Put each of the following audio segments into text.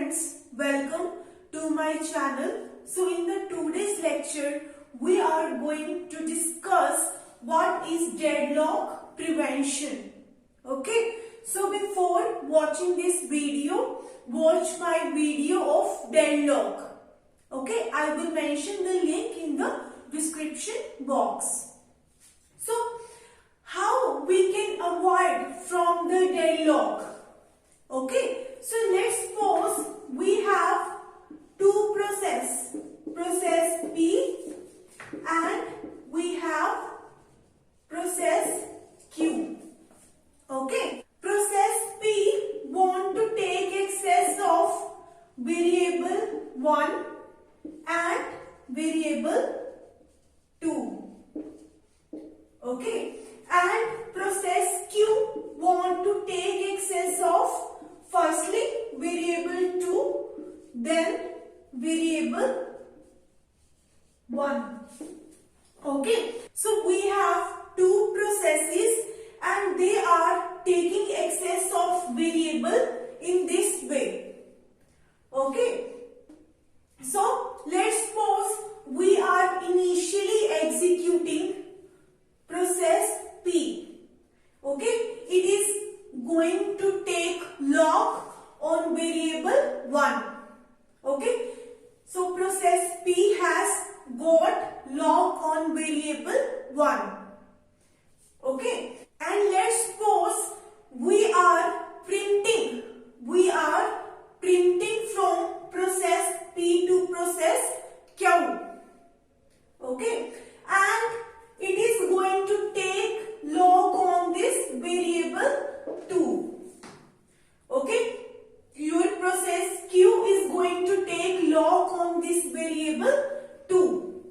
friends, welcome to my channel. So in the today's lecture, we are going to discuss what is deadlock prevention. Okay, so before watching this video, watch my video of deadlock. Okay, I will mention the link in the description box. So how we can avoid from the deadlock? Okay, so let's suppose we have two process P and we have process Q. Okay, process P want to take access of variable 1 and variable 2. Okay, and process Q want to take access of firstly variable 2, then variable 1. Okay, so we have two processes and they are taking access of variable in this way. Okay, so let's suppose we are initially executing process P. Okay, it is going to take lock on variable 1. Okay, so process P has got lock on variable 1. Okay, and let's suppose we are printing from process P to process Q. Okay, and it is going to take lock on this variable 2. Okay, your process Q is going to take lock on this variable 2.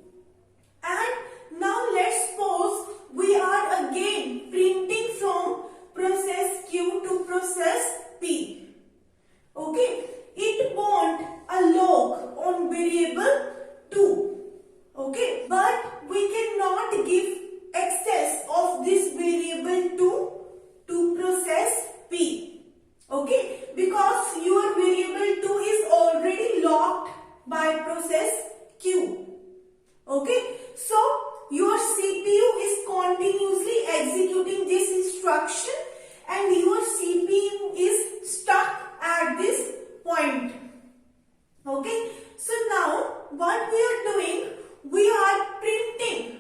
And now let's suppose we are again printing from process Q to process P. Okay, it want a lock on variable 2. Okay, but we cannot give access of this variable 2 to process P. Okay, because your variable 2 is already locked by process Q. Okay, so your CPU is continuously executing this instruction and your CPU is stuck at this point. Okay, so now what we are doing, we are printing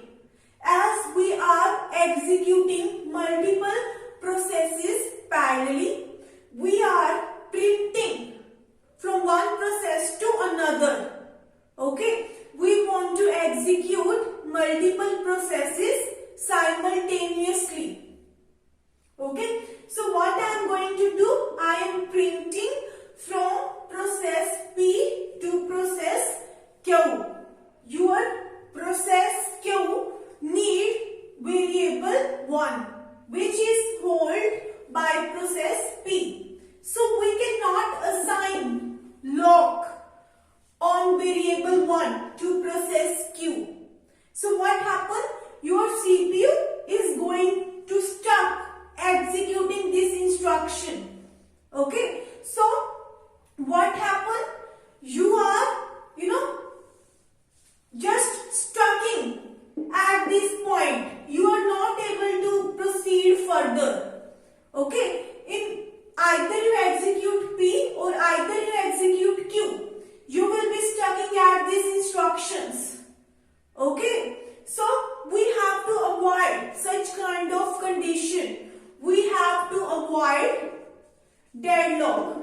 as we are executing multiple processes parallelly. We are printing from one process to another. Okay, we want to execute multiple processes simultaneously. Okay, so what I am going to do, I am printing from process P to process Q. Your process Q need variable 1 which is held by process P. So we cannot assign lock on variable 1 to process Q. So what happened? Your CPU is going to stop executing this instruction. Okay, so what happened? You are just stucking at this point. You are not able to proceed further. Okay, in either you execute P or either you execute Q, you will be stucking at these instructions. Okay, so we have to avoid such kind of condition. We have to avoid deadlock.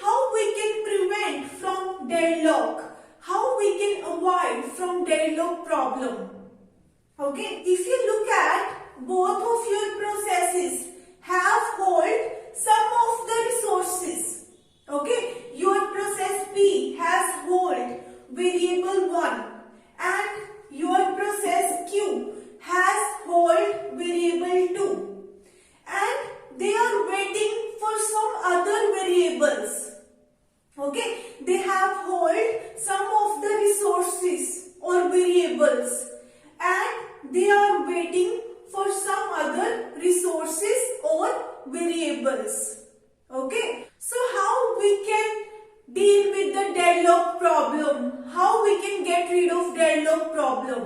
How we can prevent from deadlock? How we can avoid from deadlock problem? Okay, if you look at both of your processes have hold some of the resources. Okay, your process P has hold variable 1 and your process Q has hold variable 2 and they are waiting for some other variables. Okay, they have hold some of the resources or variables and they are waiting for some other resources or variables. Okay, so how we can problem.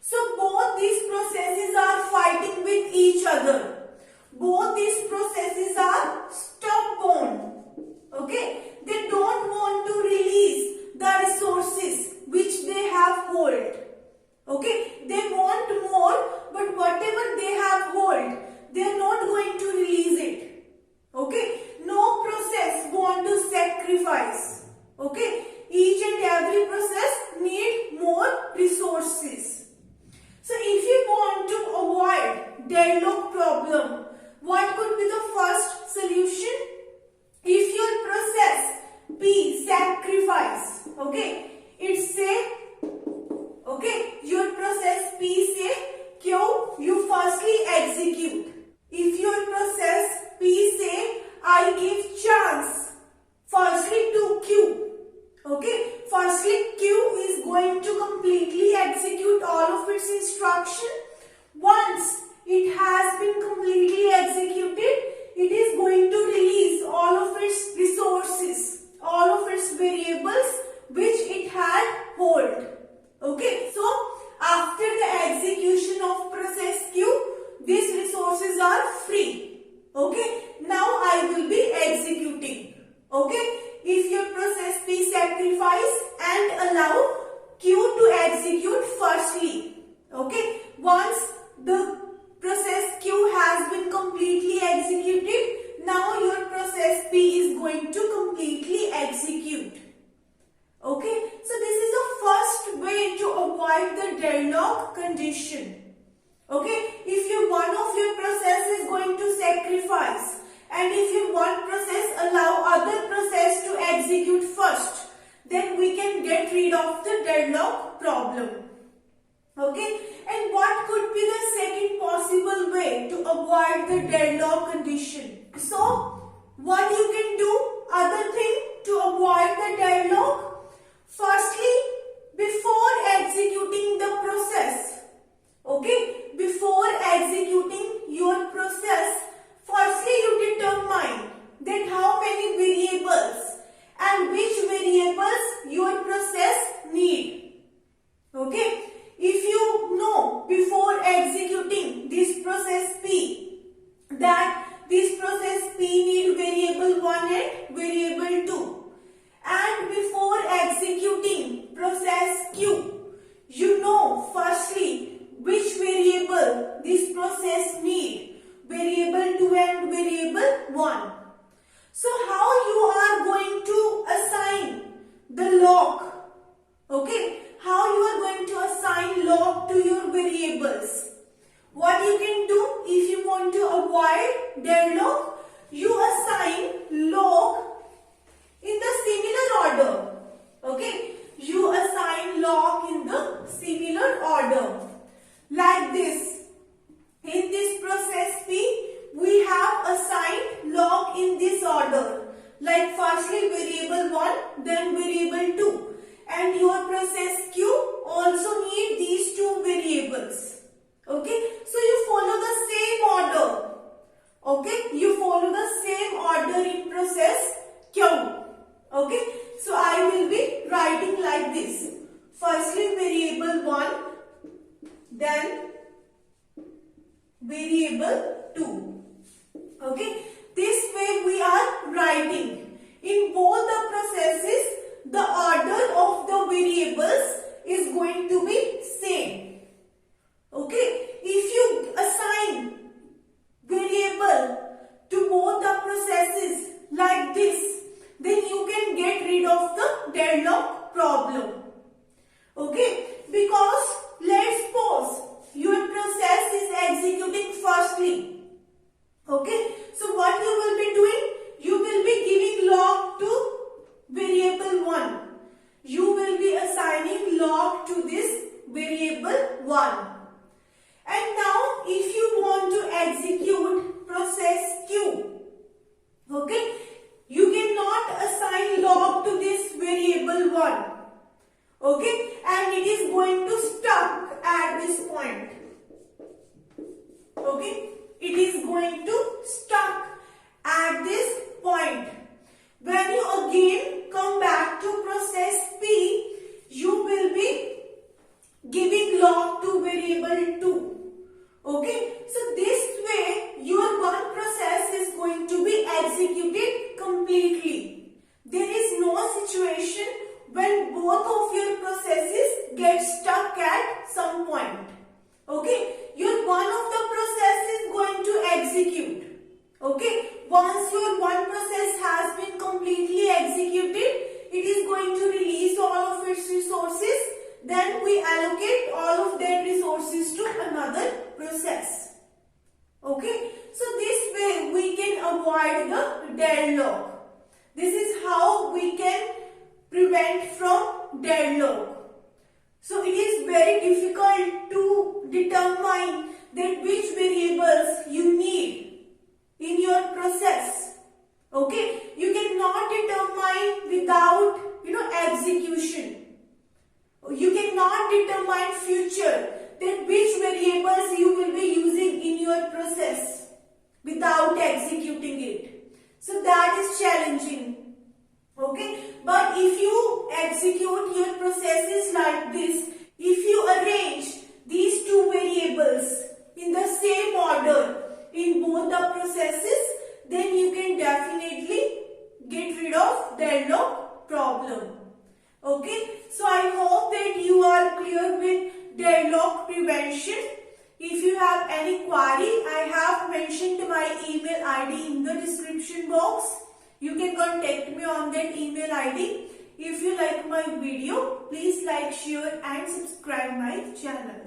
So both these processes are fighting with each other. Both these processes are stubborn. Okay, they don't want to release the resources which they have hold. Okay, they want more, but whatever they have hold, they are not going to release it. Okay, no process want to sacrifice. Okay, each and every process need more resources. So if you want to avoid deadlock problem, what could be the first solution? If your process P sacrifice, okay, it say, okay, your process P say Q, you firstly execute. If your process P say I give chance firstly to Q, okay, firstly Q is going to completely execute all of its instruction. Once it has been completely executed, it is going to release all of its resources, all of its variables which it had hold. Okay, so after the execution of process Q, these resources are free. Okay, now I will be executing. Okay, if your process P sacrifice and allow Q to execute firstly. Okay, once the process Q has been completely executed, now your process P is going to completely execute. Okay, so this is the first way to avoid the deadlock condition. Okay, if one of your process is going to sacrifice, and if your one process allow other process to execute first, then we can get rid of the deadlock problem. Okay, and what could be the second possible way to avoid the deadlock condition? So, what you can do, other thing to avoid the deadlock? Firstly, before executing the process, okay, before executing your process, firstly you determine that how many variables and which variables your process need. Okay, if you know before executing this process P that this process P need variable 1 and variable 2, and before executing process Q, you know firstly which variable this process need, variable 2 and variable 1. So how you are going to assign the log? Okay, how you are going to assign log to your variables? What you can do if you want to avoid deadlock, you assign log in the similar order. Okay, you assign log in the similar order. Like this. In this process P, we have assigned log in this order. Like firstly variable 1, then variable 2. And your process Q also need these two variables. Okay, so you follow the same order. Okay, you follow the same order in process Q. Okay, so I will be writing like this. Firstly variable 1, then variable 2. Okay, this way we are writing. In both the processes, the order of the variables is going to be same. Okay, if you assign variable to both the processes like this, then you can get rid of the deadlock problem. Okay, because let's suppose your process is executing firstly. Okay, so what you will be doing? You will be giving log to variable 1. You will be assigning log to this variable 1. And now if you want to execute process Q, okay, you cannot assign log to this variable 1. Okay, and it is going to stuck at this point. Okay, it is going to stuck at this point. When you again come back to process P, you will be avoid the deadlock. This is how we can prevent from deadlock. So it is very difficult to determine that which variables you need in your process. Okay, you cannot determine without execution. You cannot determine future, that which variables you will be using in your process without executing it. So that is challenging. Okay, but if you execute your processes like this, if you arrange these two variables in the same order in both the processes, then you can definitely get rid of deadlock problem. Okay, so I hope that you are clear with deadlock prevention. If you have any query, I have mentioned my email ID in the description box. You can contact me on that email ID. If you like my video, please like, share and subscribe my channel.